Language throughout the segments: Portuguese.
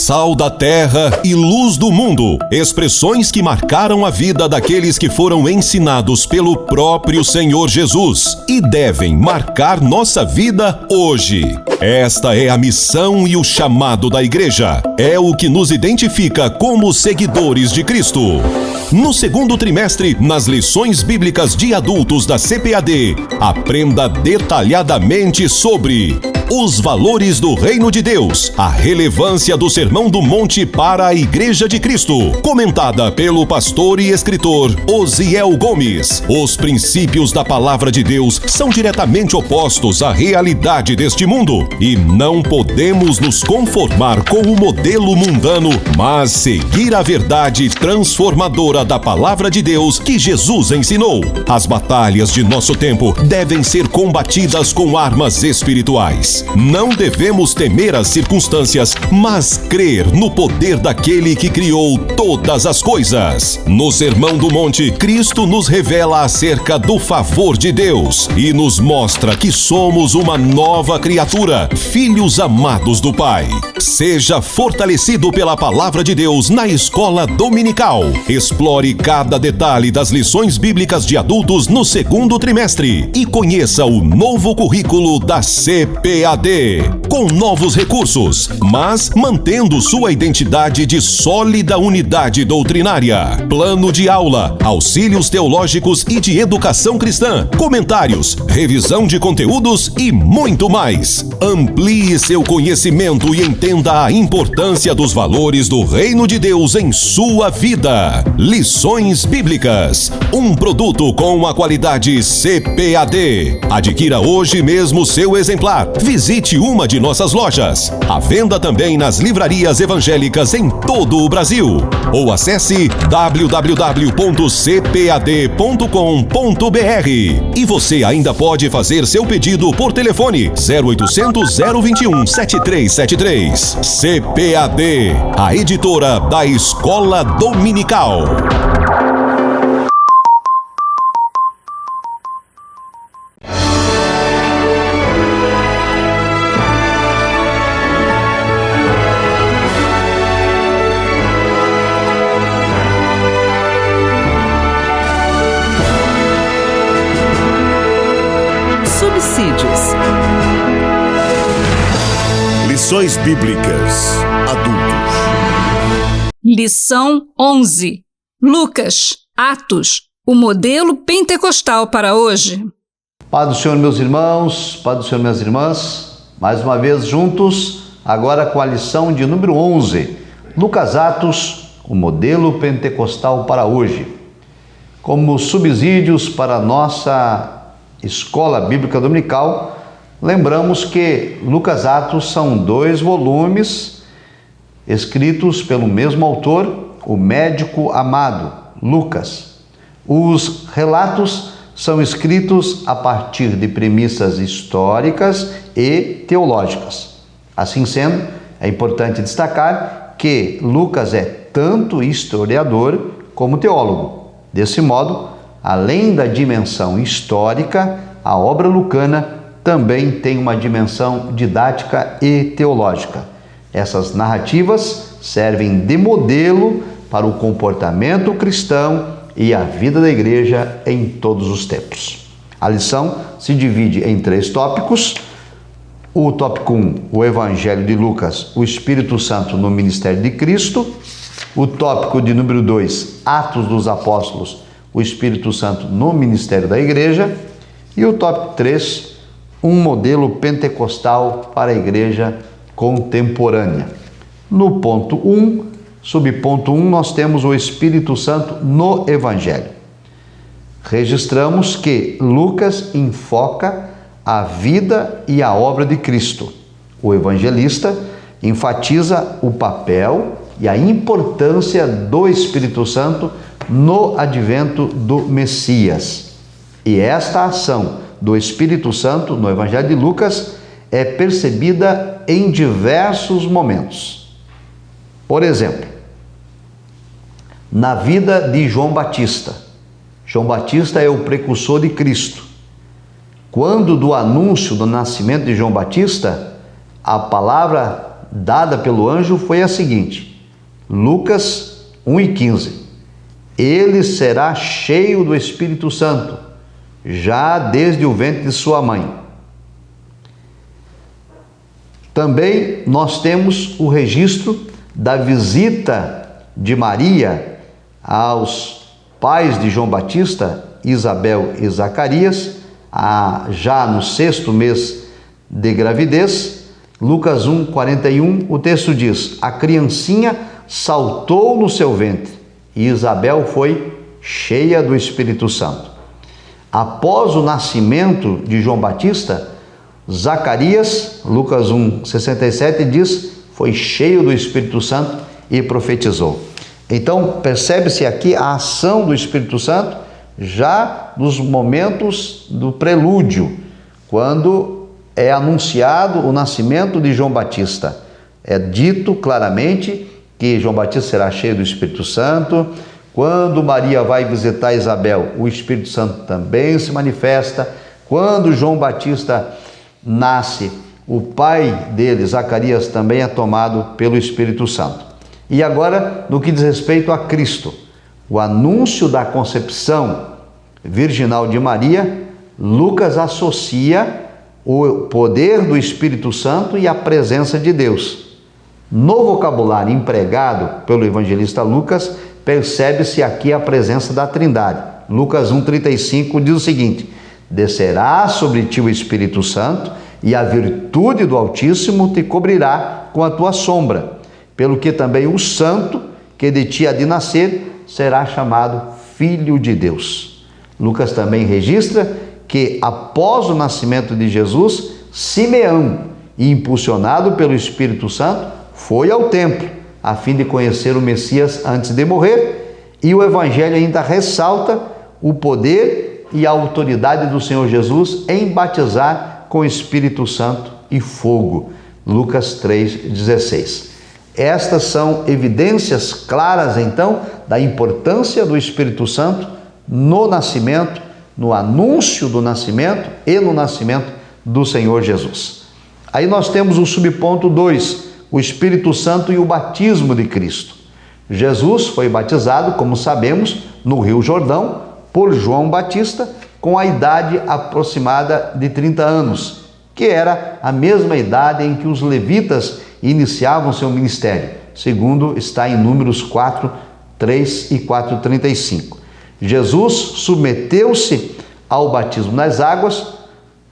sal da terra e luz do mundo, expressões que marcaram a vida daqueles que foram ensinados pelo próprio Senhor Jesus e devem marcar nossa vida hoje. Esta é a missão e o chamado da igreja. É o que nos identifica como seguidores de Cristo. No segundo trimestre, nas lições bíblicas de adultos da CPAD, aprenda detalhadamente sobre os valores do Reino de Deus, a relevância do Sermão do Monte para a Igreja de Cristo, comentada pelo pastor e escritor Osiel Gomes. Os princípios da Palavra de Deus são diretamente opostos à realidade deste mundo e não podemos nos conformar com o modelo mundano, mas seguir a verdade transformadora da Palavra de Deus que Jesus ensinou. As batalhas de nosso tempo devem ser combatidas com armas espirituais. Não devemos temer as circunstâncias, mas crer no poder daquele que criou todas as coisas. No Sermão do Monte, Cristo nos revela acerca do favor de Deus e nos mostra que somos uma nova criatura, filhos amados do Pai. Seja fortalecido pela Palavra de Deus na escola dominical. Explore cada detalhe das lições bíblicas de adultos no segundo trimestre e conheça o novo currículo da CPAD, com novos recursos, mas mantendo sua identidade de sólida unidade doutrinária. Plano de aula, auxílios teológicos e de educação cristã, comentários, revisão de conteúdos e muito mais. Amplie seu conhecimento e entenda a importância dos valores do Reino de Deus em sua vida. Lições Bíblicas, um produto com a qualidade CPAD. Adquira hoje mesmo seu exemplar. Visite uma de nossas lojas. À venda também nas livrarias evangélicas em todo o Brasil. Ou acesse www.cpad.com.br. E você ainda pode fazer seu pedido por telefone 0800 021 7373. CPAD, a editora da Escola Dominical. Subsídios. Lições Bíblicas Adultos. Lição 11. Lucas, Atos, o modelo pentecostal para hoje. Paz do Senhor, meus irmãos, paz do Senhor, minhas irmãs, mais uma vez juntos, agora com a lição de número 11. Lucas, Atos, o modelo pentecostal para hoje. Como subsídios para a nossa Escola Bíblica Dominical, lembramos que Lucas, Atos são 2 volumes escritos pelo mesmo autor, o médico amado, Lucas. Os relatos são escritos a partir de premissas históricas e teológicas. Assim sendo, é importante destacar que Lucas é tanto historiador como teólogo. Desse modo, além da dimensão histórica, a obra lucana também tem uma dimensão didática e teológica. Essas narrativas servem de modelo para o comportamento cristão e a vida da igreja em todos os tempos. A lição se divide em 3 tópicos. O tópico 1, o Evangelho de Lucas, o Espírito Santo no ministério de Cristo. O tópico de número 2, Atos dos Apóstolos, o Espírito Santo no ministério da igreja. E o tópico 3, um modelo pentecostal para a igreja contemporânea. No ponto 1, subponto 1, nós temos o Espírito Santo no Evangelho. Registramos que Lucas enfoca a vida e a obra de Cristo. O evangelista enfatiza o papel e a importância do Espírito Santo no advento do Messias. E esta ação do Espírito Santo no Evangelho de Lucas é percebida em diversos momentos. Por exemplo, na vida de João Batista. João Batista é o precursor de Cristo. Quando do anúncio do nascimento de João Batista, a palavra dada pelo anjo foi a seguinte: Lucas 1:15. Ele será cheio do Espírito Santo, já desde o ventre de sua mãe. Também nós temos o registro da visita de Maria aos pais de João Batista, Isabel e Zacarias, já no 6º mês de gravidez. Lucas 1:41, o texto diz: a criancinha saltou no seu ventre e Isabel foi cheia do Espírito Santo. Após o nascimento de João Batista, Zacarias, Lucas 1:67 diz, foi cheio do Espírito Santo e profetizou. Então, percebe-se aqui a ação do Espírito Santo já nos momentos do prelúdio, quando é anunciado o nascimento de João Batista. É dito claramente que João Batista será cheio do Espírito Santo. Quando Maria vai visitar Isabel, o Espírito Santo também se manifesta. Quando João Batista nasce, o pai dele, Zacarias, também é tomado pelo Espírito Santo. E agora, no que diz respeito a Cristo, o anúncio da concepção virginal de Maria, Lucas associa o poder do Espírito Santo e a presença de Deus. No vocabulário empregado pelo evangelista Lucas, percebe-se aqui a presença da Trindade. Lucas 1:35 diz o seguinte: descerá sobre ti o Espírito Santo e a virtude do Altíssimo te cobrirá com a tua sombra, pelo que também o santo que de ti há de nascer será chamado Filho de Deus. Lucas também registra que após o nascimento de Jesus, Simeão, impulsionado pelo Espírito Santo, foi ao templo a fim de conhecer o Messias antes de morrer, e o Evangelho ainda ressalta o poder e a autoridade do Senhor Jesus em batizar com Espírito Santo e fogo. Lucas 3:16. Estas são evidências claras, então, da importância do Espírito Santo no nascimento, no anúncio do nascimento e no nascimento do Senhor Jesus. Aí nós temos o subponto 2, o Espírito Santo e o batismo de Cristo. Jesus foi batizado, como sabemos, no Rio Jordão, por João Batista, com a idade aproximada de 30 anos, que era a mesma idade em que os levitas iniciavam seu ministério, segundo está em Números 4:3 e 4:35. Jesus submeteu-se ao batismo nas águas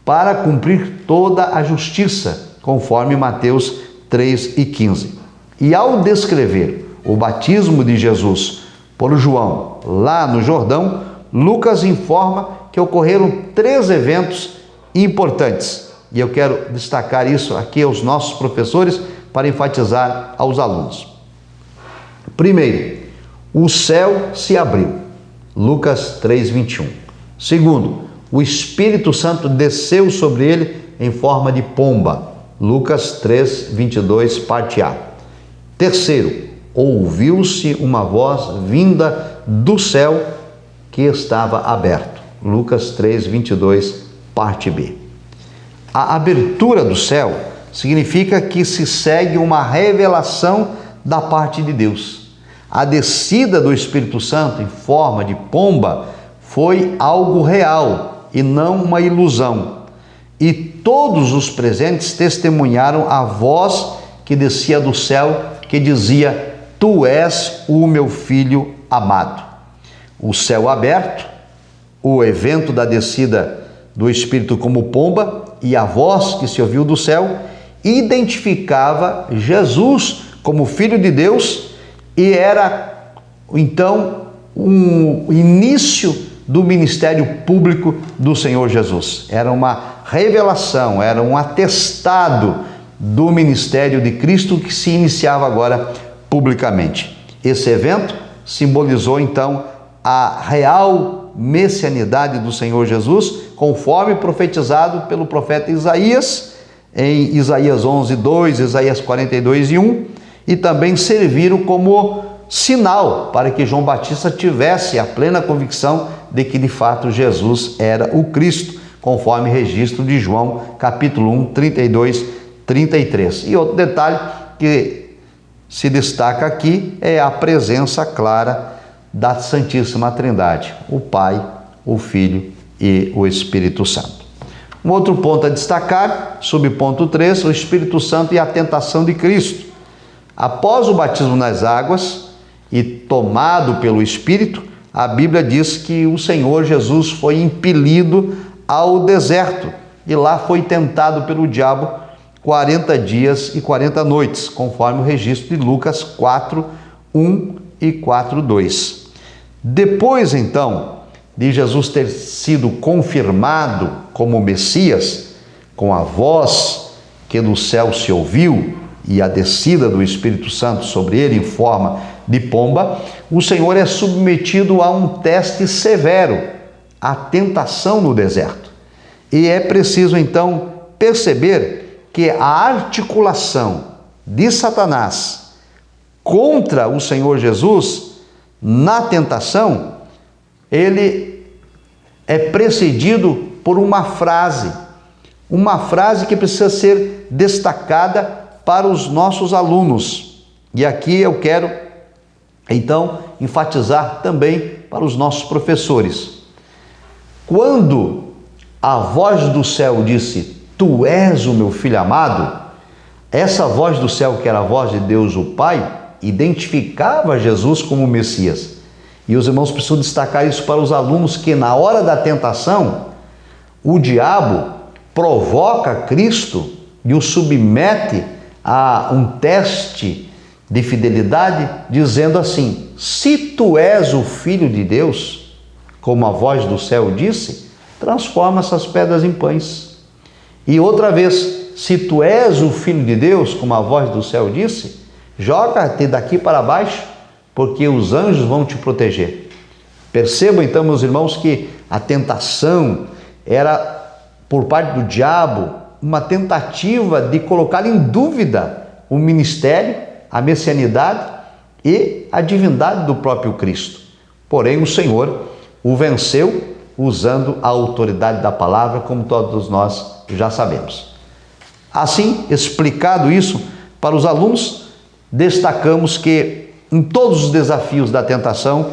para cumprir toda a justiça, conforme Mateus 3:15. E ao descrever o batismo de Jesus por João lá no Jordão, Lucas informa que ocorreram 3 eventos importantes. E eu quero destacar isso aqui aos nossos professores para enfatizar aos alunos. Primeiro, o céu se abriu. Lucas 3:21. Segundo, o Espírito Santo desceu sobre ele em forma de pomba. Lucas 3:22, parte A. Terceiro, ouviu-se uma voz vinda do céu que estava aberto. Lucas 3:22, parte B. A abertura do céu significa que se segue uma revelação da parte de Deus. A descida do Espírito Santo em forma de pomba foi algo real e não uma ilusão. E todos os presentes testemunharam a voz que descia do céu, que dizia: Tu és o meu filho amado. O céu aberto, o evento da descida do Espírito como pomba e a voz que se ouviu do céu identificava Jesus como Filho de Deus, e era então um início do ministério público do Senhor Jesus. Era uma revelação, era um atestado do ministério de Cristo que se iniciava agora publicamente. Esse evento simbolizou então a real messianidade do Senhor Jesus, conforme profetizado pelo profeta Isaías, em Isaías 11:2, Isaías 42:1, e também serviram como sinal para que João Batista tivesse a plena convicção de que de fato Jesus era o Cristo, conforme registro de João, capítulo 1, 32, 33. E outro detalhe, que que se destaca aqui é a presença clara da Santíssima Trindade, o Pai, o Filho e o Espírito Santo. Um outro ponto a destacar, subponto 3, o Espírito Santo e a tentação de Cristo. Após o batismo nas águas e tomado pelo Espírito, a Bíblia diz que o Senhor Jesus foi impelido ao deserto e lá foi tentado pelo diabo 40 dias e 40 noites, conforme o registro de Lucas 4, 1 e 4, 2. Depois, então, de Jesus ter sido confirmado como Messias, com a voz que do céu se ouviu e a descida do Espírito Santo sobre ele em forma de pomba, o Senhor é submetido a um teste severo, a tentação no deserto. E é preciso, então, perceber que a articulação de Satanás contra o Senhor Jesus na tentação, ele é precedido por uma frase que precisa ser destacada para os nossos alunos. E aqui eu quero, então, enfatizar também para os nossos professores. Quando a voz do céu disse: "Tu és o meu filho amado", essa voz do céu, que era a voz de Deus o Pai, identificava Jesus como Messias. E os irmãos precisam destacar isso para os alunos, que na hora da tentação, o diabo provoca Cristo e o submete a um teste de fidelidade, dizendo assim: "Se tu és o Filho de Deus, como a voz do céu disse, transforma essas pedras em pães." E outra vez: "Se tu és o Filho de Deus, como a voz do céu disse, joga-te daqui para baixo, porque os anjos vão te proteger." Percebam então, meus irmãos, que a tentação era, por parte do diabo, uma tentativa de colocar em dúvida o ministério, a messianidade e a divindade do próprio Cristo. Porém, o Senhor o venceu usando a autoridade da palavra, como todos nós já sabemos. Assim, explicado isso para os alunos, destacamos que em todos os desafios da tentação,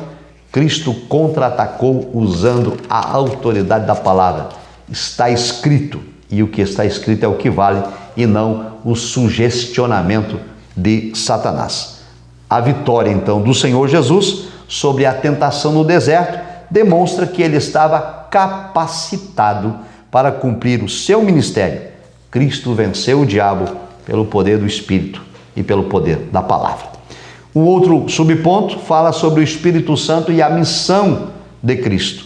Cristo contra-atacou usando a autoridade da palavra. Está escrito, e o que está escrito é o que vale, e não o sugestionamento de Satanás. A vitória, então, do Senhor Jesus sobre a tentação no deserto demonstra que ele estava capacitado para cumprir o seu ministério. Cristo venceu o diabo pelo poder do Espírito e pelo poder da palavra. O outro subponto fala sobre o Espírito Santo e a missão de Cristo.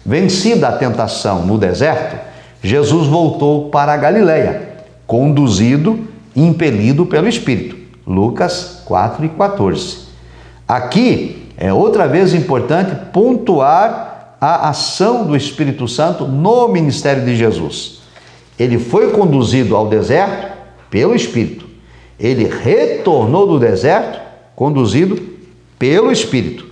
Vencida a tentação no deserto, Jesus voltou para a Galileia, conduzido e impelido pelo Espírito. Lucas 4 e 14. Aqui é outra vez importante pontuar a ação do Espírito Santo no ministério de Jesus. Ele foi conduzido ao deserto pelo Espírito. Ele retornou do deserto conduzido pelo Espírito.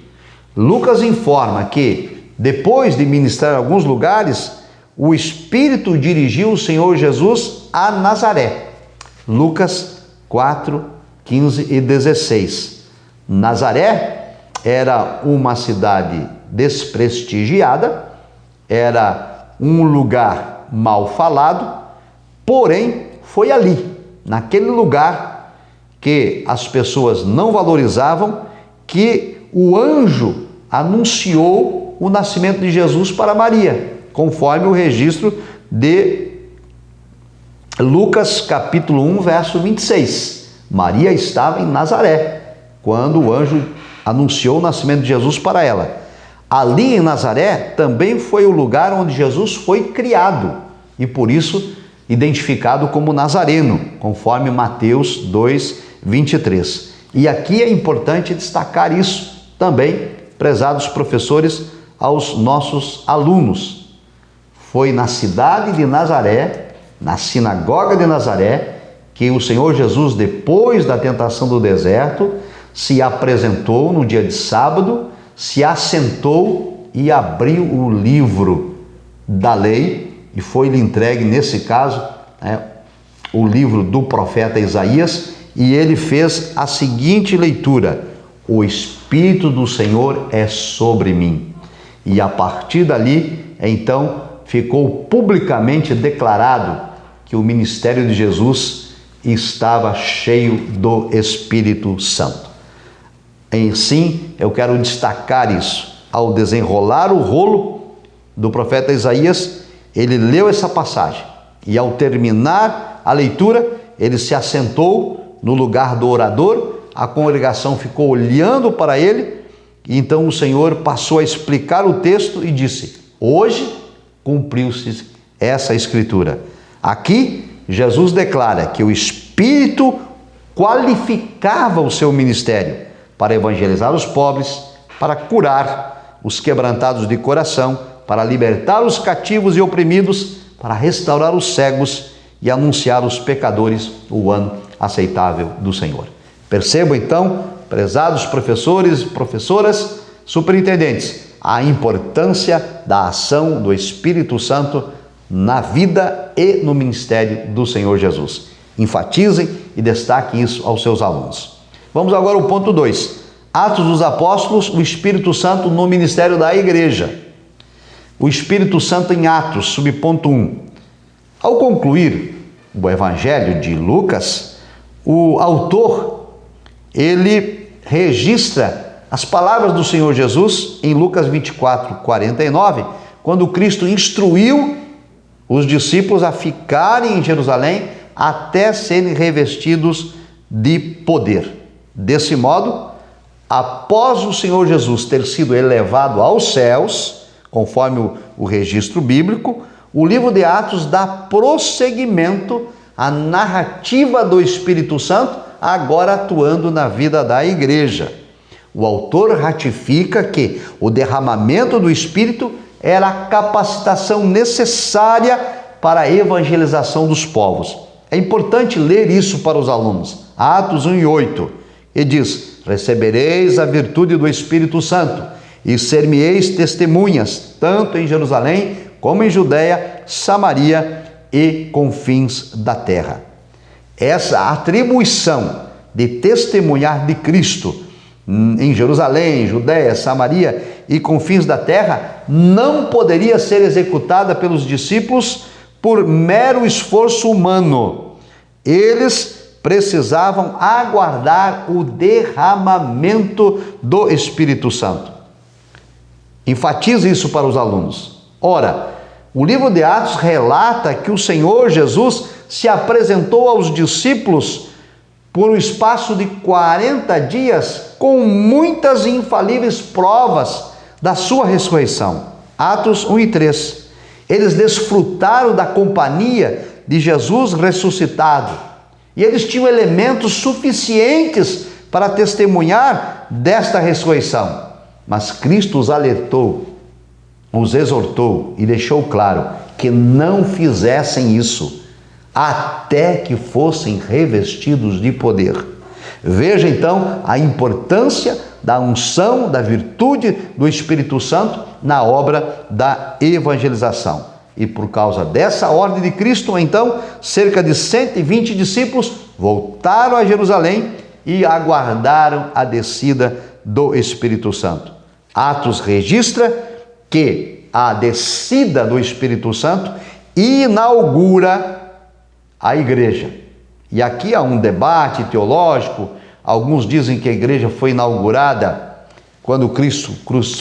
Lucas informa que, depois de ministrar em alguns lugares, o Espírito dirigiu o Senhor Jesus a Nazaré. Lucas 4, 15 e 16. Nazaré era uma cidade desprestigiada, era um lugar mal falado, porém foi ali, naquele lugar que as pessoas não valorizavam, que o anjo anunciou o nascimento de Jesus para Maria, conforme o registro de Lucas capítulo 1, verso 26. Maria estava em Nazaré, quando o anjo anunciou o nascimento de Jesus para ela. Ali em Nazaré também foi o lugar onde Jesus foi criado e por isso identificado como Nazareno, conforme Mateus 2, 23. E aqui é importante destacar isso também, prezados professores, aos nossos alunos. Foi na cidade de Nazaré, na sinagoga de Nazaré, que o Senhor Jesus, depois da tentação do deserto, se apresentou no dia de sábado, se assentou e abriu o livro da lei e foi-lhe entregue, nesse caso, o livro do profeta Isaías, e ele fez a seguinte leitura: o Espírito do Senhor é sobre mim. E a partir dali, então, ficou publicamente declarado que o ministério de Jesus estava cheio do Espírito Santo. Assim, eu quero destacar isso. Ao desenrolar o rolo do profeta Isaías, ele leu essa passagem e, ao terminar a leitura, ele se assentou no lugar do orador, a congregação ficou olhando para ele, e então o Senhor passou a explicar o texto e disse: hoje cumpriu-se essa escritura. Aqui, Jesus declara que o Espírito qualificava o seu ministério para evangelizar os pobres, para curar os quebrantados de coração, para libertar os cativos e oprimidos, para restaurar os cegos e anunciar aos pecadores o ano aceitável do Senhor. Percebam então, prezados professores e professoras, superintendentes, a importância da ação do Espírito Santo na vida e no ministério do Senhor Jesus. Enfatizem e destaquem isso aos seus alunos. Vamos agora ao ponto 2. Atos dos Apóstolos, o Espírito Santo no ministério da igreja. O Espírito Santo em Atos, subponto 1. Ao concluir o Evangelho de Lucas, o autor, ele registra as palavras do Senhor Jesus em Lucas 24:49, quando Cristo instruiu os discípulos a ficarem em Jerusalém até serem revestidos de poder. Desse modo, após o Senhor Jesus ter sido elevado aos céus, conforme o registro bíblico, o livro de Atos dá prosseguimento à narrativa do Espírito Santo, agora atuando na vida da igreja. O autor ratifica que o derramamento do Espírito era a capacitação necessária para a evangelização dos povos. É importante ler isso para os alunos. Atos 1:8, e diz: recebereis a virtude do Espírito Santo e ser-me-eis testemunhas, tanto em Jerusalém como em Judeia, Samaria e confins da terra. Essa atribuição de testemunhar de Cristo em Jerusalém, Judeia, Samaria e confins da terra não poderia ser executada pelos discípulos por mero esforço humano. Eles precisavam aguardar o derramamento do Espírito Santo. Enfatize isso para os alunos. Ora, o livro de Atos relata que o Senhor Jesus se apresentou aos discípulos por um espaço de 40 dias com muitas e infalíveis provas da sua ressurreição. Atos 1:3. Eles desfrutaram da companhia de Jesus ressuscitado e eles tinham elementos suficientes para testemunhar desta ressurreição. Mas Cristo os alertou, os exortou e deixou claro que não fizessem isso até que fossem revestidos de poder. Veja então a importância da unção, da virtude do Espírito Santo na obra da evangelização. E por causa dessa ordem de Cristo, então, cerca de 120 discípulos voltaram a Jerusalém e aguardaram a descida do Espírito Santo. Atos registra que a descida do Espírito Santo inaugura a igreja. E aqui há um debate teológico. Alguns dizem que a igreja foi inaugurada quando Cristo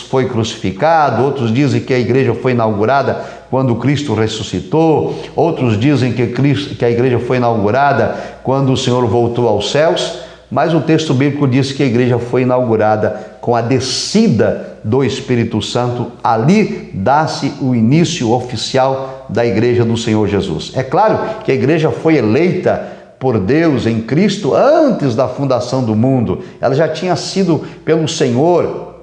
foi crucificado, outros dizem que a igreja foi inaugurada quando Cristo ressuscitou, outros dizem que a igreja foi inaugurada quando o Senhor voltou aos céus, mas o texto bíblico diz que a igreja foi inaugurada com a descida do Espírito Santo. Ali dá-se o início oficial da igreja do Senhor Jesus. É claro que a igreja foi eleita por Deus em Cristo antes da fundação do mundo. Ela já tinha sido pelo Senhor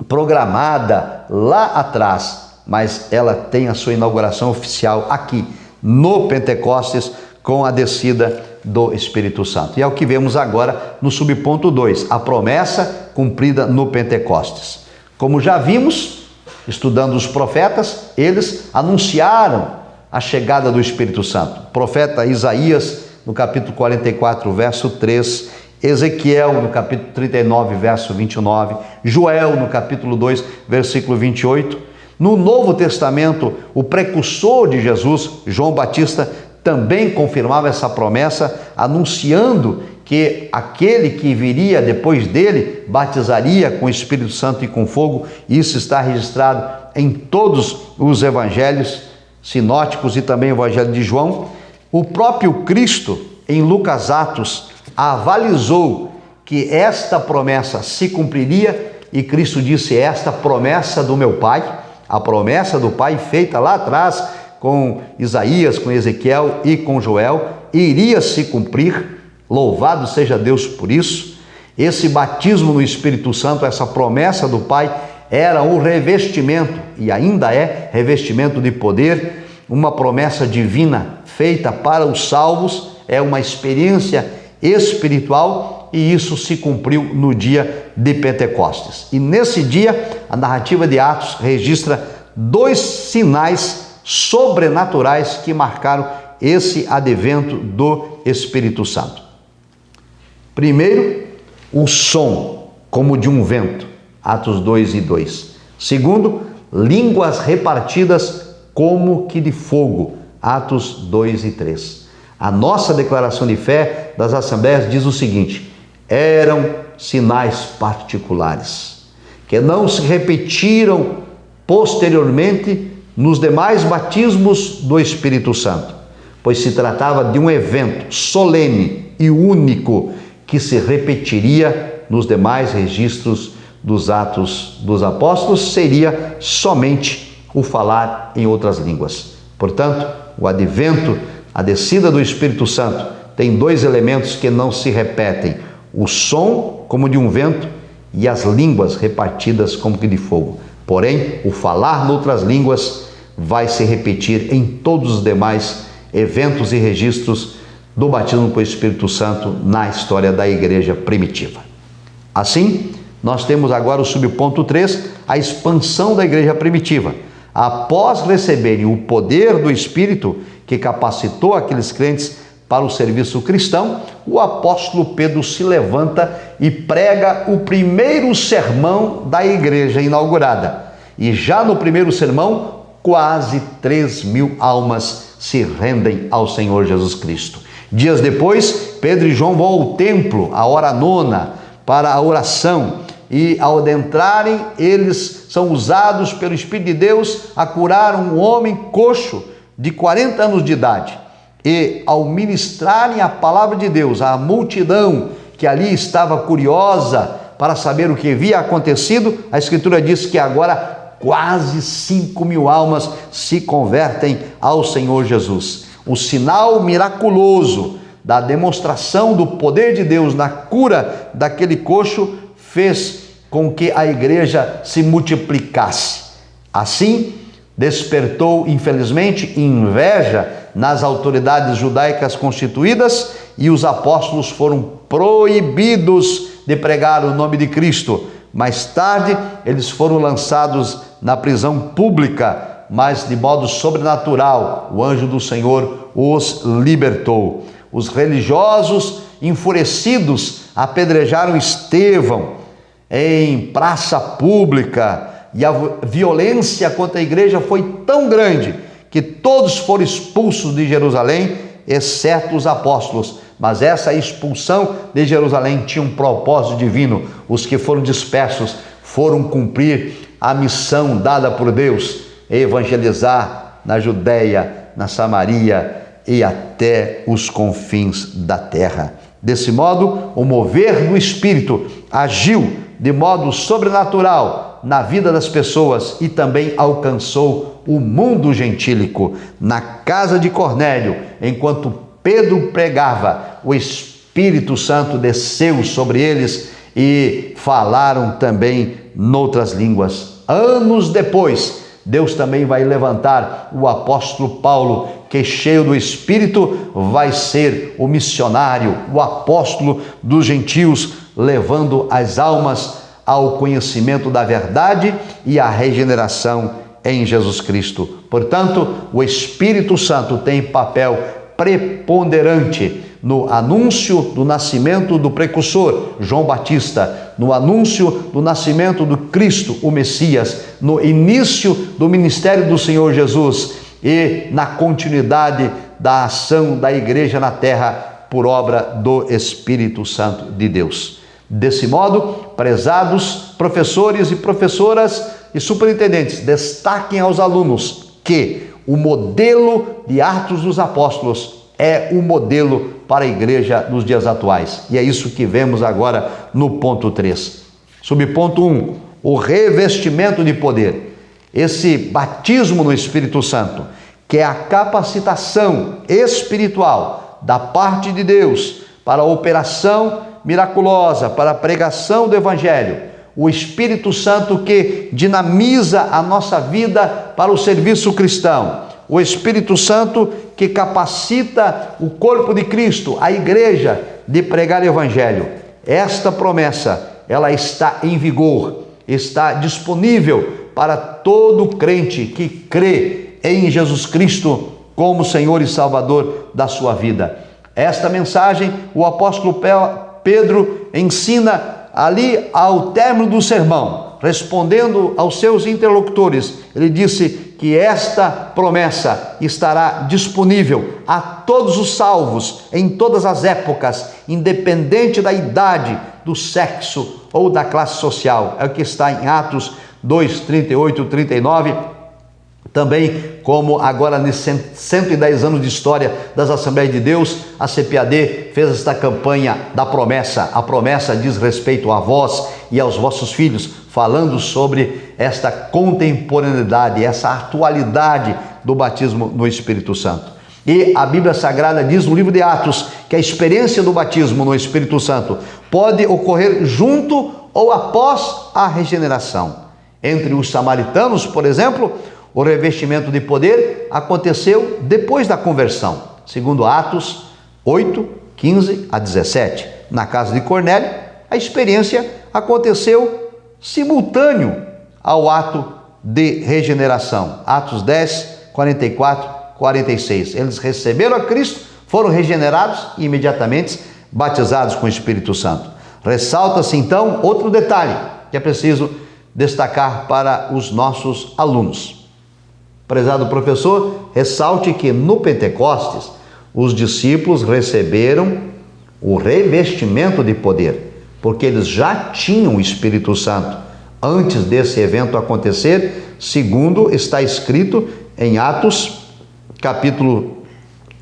programada lá atrás, mas ela tem a sua inauguração oficial aqui no Pentecostes com a descida do Espírito Santo. E é o que vemos agora no subponto 2, a promessa cumprida no Pentecostes. Como já vimos, estudando os profetas, eles anunciaram a chegada do Espírito Santo. O profeta Isaías no capítulo 44, verso 3, Ezequiel, no capítulo 39, verso 29, Joel, no capítulo 2, versículo 28. No Novo Testamento, o precursor de Jesus, João Batista, também confirmava essa promessa, anunciando que aquele que viria depois dele batizaria com o Espírito Santo e com fogo. Isso está registrado em todos os evangelhos sinóticos e também o evangelho de João. O próprio Cristo, em Lucas Atos, avalizou que esta promessa se cumpriria e Cristo disse: esta promessa do meu Pai, a promessa do Pai feita lá atrás com Isaías, com Ezequiel e com Joel, iria se cumprir. Louvado seja Deus por isso. Esse batismo no Espírito Santo, essa promessa do Pai, era um revestimento, e ainda é revestimento de poder, uma promessa divina feita para os salvos, é uma experiência espiritual, e isso se cumpriu no dia de Pentecostes. E nesse dia, a narrativa de Atos registra 2 sinais sobrenaturais que marcaram esse advento do Espírito Santo. Primeiro, o som como de um vento, Atos 2:2. Segundo, línguas repartidas como que de fogo, Atos 2:3. A nossa declaração de fé das assembleias diz o seguinte: eram sinais particulares, que não se repetiram posteriormente nos demais batismos do Espírito Santo, pois se tratava de um evento solene e único que se repetiria nos demais registros dos Atos dos Apóstolos, seria somente o falar em outras línguas. Portanto, o advento, a descida do Espírito Santo, tem 2 elementos que não se repetem: o som como de um vento e as línguas repartidas como que de fogo. Porém, o falar noutras línguas vai se repetir em todos os demais eventos e registros do batismo com o Espírito Santo na história da igreja primitiva. Assim, nós temos agora o subponto 3, a expansão da igreja primitiva. Após receberem o poder do Espírito que capacitou aqueles crentes para o serviço cristão, o apóstolo Pedro se levanta e prega o primeiro sermão da igreja inaugurada. E já no primeiro sermão, quase 3.000 almas se rendem ao Senhor Jesus Cristo. Dias depois, Pedro e João vão ao templo, à hora nona, para a oração. E ao adentrarem, eles são usados pelo Espírito de Deus a curar um homem coxo de 40 anos de idade. E ao ministrarem a palavra de Deus à multidão que ali estava curiosa para saber o que havia acontecido, a Escritura diz que agora quase 5.000 almas se convertem ao Senhor Jesus. O sinal miraculoso da demonstração do poder de Deus na cura daquele coxo fez com que a igreja se multiplicasse. Assim, despertou, infelizmente, inveja nas autoridades judaicas constituídas e os apóstolos foram proibidos de pregar o nome de Cristo. Mais tarde, eles foram lançados na prisão pública, mas de modo sobrenatural, o anjo do Senhor os libertou. Os religiosos, enfurecidos, apedrejaram Estevão em praça pública, e a violência contra a igreja foi tão grande que todos foram expulsos de Jerusalém, exceto os apóstolos. Mas essa expulsão de Jerusalém tinha um propósito divino. Os que foram dispersos foram cumprir a missão dada por Deus, evangelizar na Judéia, na Samaria e até os confins da terra. Desse modo, o mover do Espírito agiu de modo sobrenatural na vida das pessoas e também alcançou o mundo gentílico. Na casa de Cornélio, enquanto Pedro pregava, o Espírito Santo desceu sobre eles e falaram também noutras línguas. Anos depois, Deus também vai levantar o apóstolo Paulo, que cheio do Espírito vai ser o missionário, o apóstolo dos gentios, levando as almas ao conhecimento da verdade e à regeneração em Jesus Cristo. Portanto, o Espírito Santo tem papel preponderante no anúncio do nascimento do precursor, João Batista, no anúncio do nascimento do Cristo, o Messias, no início do ministério do Senhor Jesus e na continuidade da ação da igreja na terra por obra do Espírito Santo de Deus. Desse modo, prezados professores e professoras e superintendentes, destaquem aos alunos que o modelo de Atos dos Apóstolos é o modelo para a igreja nos dias atuais. E é isso que vemos agora no ponto 3. Subponto 1, o revestimento de poder. Esse batismo no Espírito Santo, que é a capacitação espiritual da parte de Deus para a operação miraculosa, para a pregação do Evangelho. O Espírito Santo que dinamiza a nossa vida para o serviço cristão. O Espírito Santo que capacita o corpo de Cristo, a igreja, de pregar o Evangelho. Esta promessa, ela está em vigor, está disponível para todo crente que crê em Jesus Cristo como Senhor e Salvador da sua vida. Esta mensagem o apóstolo Pedro ensina ali ao término do sermão, respondendo aos seus interlocutores. Ele disse que esta promessa estará disponível a todos os salvos, em todas as épocas, independente da idade, do sexo ou da classe social. É o que está em Atos 2, 38 e 39. Também, como agora nesses 110 anos de história das Assembleias de Deus, a CPAD fez esta campanha da promessa. A promessa diz respeito a vós e aos vossos filhos, falando sobre esta contemporaneidade, essa atualidade do batismo no Espírito Santo. E a Bíblia Sagrada diz no livro de Atos que a experiência do batismo no Espírito Santo pode ocorrer junto ou após a regeneração. Entre os samaritanos, por exemplo, o revestimento de poder aconteceu depois da conversão, segundo Atos 8, 15 a 17. Na casa de Cornélio, a experiência aconteceu simultâneo ao ato de regeneração. Atos 10, 44, 46. Eles receberam a Cristo, foram regenerados e imediatamente batizados com o Espírito Santo. Ressalta-se então outro detalhe que é preciso destacar para os nossos alunos. Prezado professor, ressalte que no Pentecostes os discípulos receberam o revestimento de poder, porque eles já tinham o Espírito Santo antes desse evento acontecer, segundo está escrito em Atos, capítulo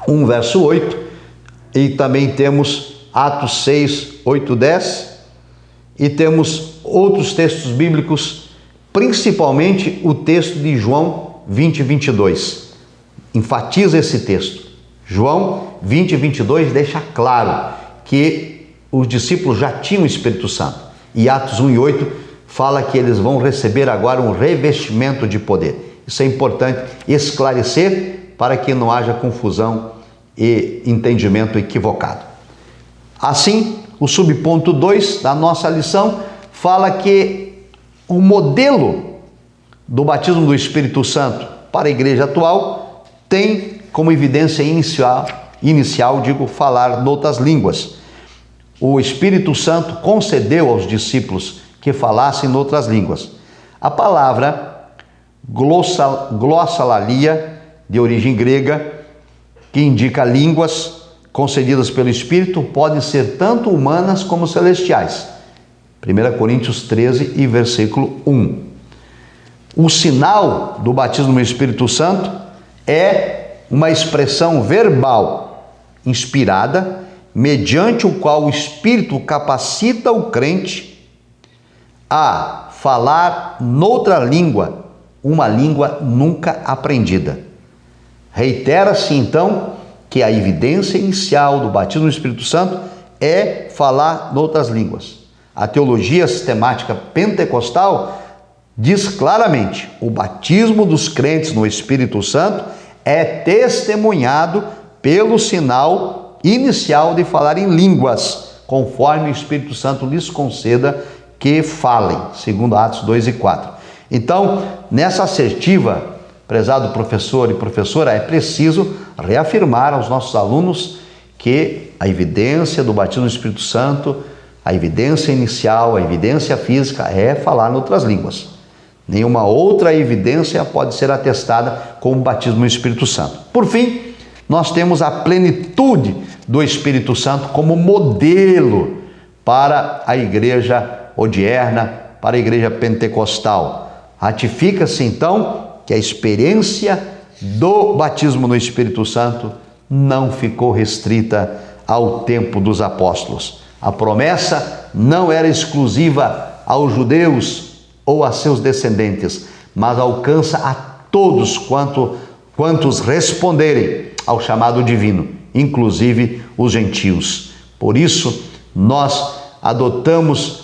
1, verso 8, e também temos Atos 6, 8, 10, e temos outros textos bíblicos, principalmente o texto de João 20, 22. Enfatiza esse texto. João 20, 22 deixa claro que os discípulos já tinham o Espírito Santo. E Atos 1 e 8 fala que eles vão receber agora um revestimento de poder. Isso é importante esclarecer para que não haja confusão e entendimento equivocado. Assim, o subponto 2 da nossa lição fala que o modelo do batismo do Espírito Santo para a igreja atual tem como evidência inicial, falar noutras línguas. O Espírito Santo concedeu aos discípulos que falassem noutras línguas. A palavra glossolalia, de origem grega, que indica línguas concedidas pelo Espírito, podem ser tanto humanas como celestiais. 1 Coríntios 13 e versículo 1. O sinal do batismo no Espírito Santo é uma expressão verbal inspirada, mediante o qual o Espírito capacita o crente a falar noutra língua, uma língua nunca aprendida. Reitera-se então que a evidência inicial do batismo no Espírito Santo é falar noutras línguas. A teologia sistemática pentecostal diz claramente: o batismo dos crentes no Espírito Santo é testemunhado pelo sinal inicial de falar em línguas, conforme o Espírito Santo lhes conceda que falem, segundo Atos 2 e 4. Então, nessa assertiva, prezado professor e professora, é preciso reafirmar aos nossos alunos que a evidência do batismo no Espírito Santo, a evidência inicial, a evidência física é falar em outras línguas. Nenhuma outra evidência pode ser atestada com o batismo no Espírito Santo. Por fim, nós temos a plenitude do Espírito Santo como modelo para a igreja odierna, para a igreja pentecostal. Ratifica-se então que a experiência do batismo no Espírito Santo não ficou restrita ao tempo dos apóstolos. A promessa não era exclusiva aos judeus ou a seus descendentes, mas alcança a todos quantos responderem ao chamado divino, inclusive os gentios. Por isso, nós adotamos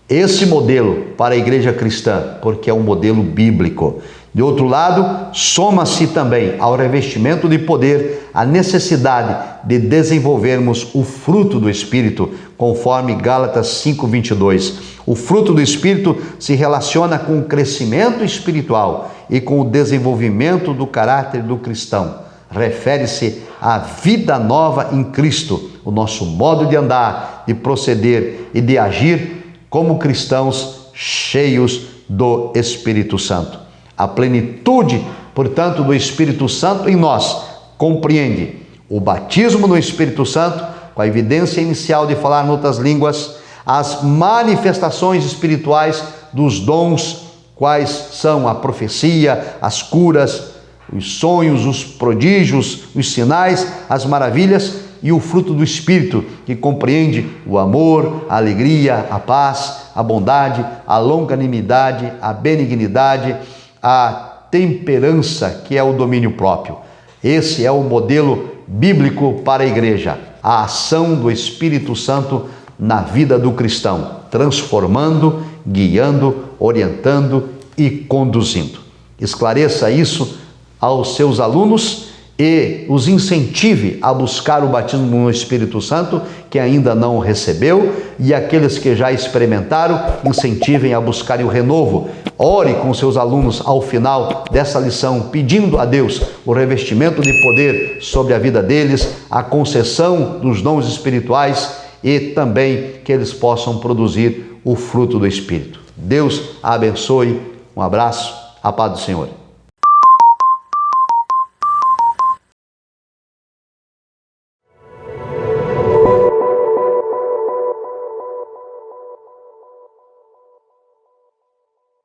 esse modelo para a igreja cristã, porque é um modelo bíblico. De outro lado, soma-se também ao revestimento de poder a necessidade de desenvolvermos o fruto do Espírito, conforme Gálatas 5:22. O fruto do Espírito se relaciona com o crescimento espiritual e com o desenvolvimento do caráter do cristão. Refere-se à vida nova em Cristo, o nosso modo de andar, de proceder e de agir como cristãos cheios do Espírito Santo. A plenitude, portanto, do Espírito Santo em nós compreende o batismo no Espírito Santo, com a evidência inicial de falar em outras línguas, as manifestações espirituais dos dons, quais são a profecia, as curas, os sonhos, os prodígios, os sinais, as maravilhas, e o fruto do Espírito, que compreende o amor, a alegria, a paz, a bondade, a longanimidade, a benignidade, a temperança, que é o domínio próprio. Esse é o modelo bíblico para a igreja, a ação do Espírito Santo na vida do cristão, transformando, guiando, orientando e conduzindo. Esclareça isso aos seus alunos e os incentive a buscar o batismo no Espírito Santo, que ainda não o recebeu, e aqueles que já experimentaram, incentivem a buscarem o renovo. Ore com seus alunos ao final dessa lição, pedindo a Deus o revestimento de poder sobre a vida deles, a concessão dos dons espirituais e também que eles possam produzir o fruto do Espírito. Deus a abençoe. Um abraço. A paz do Senhor.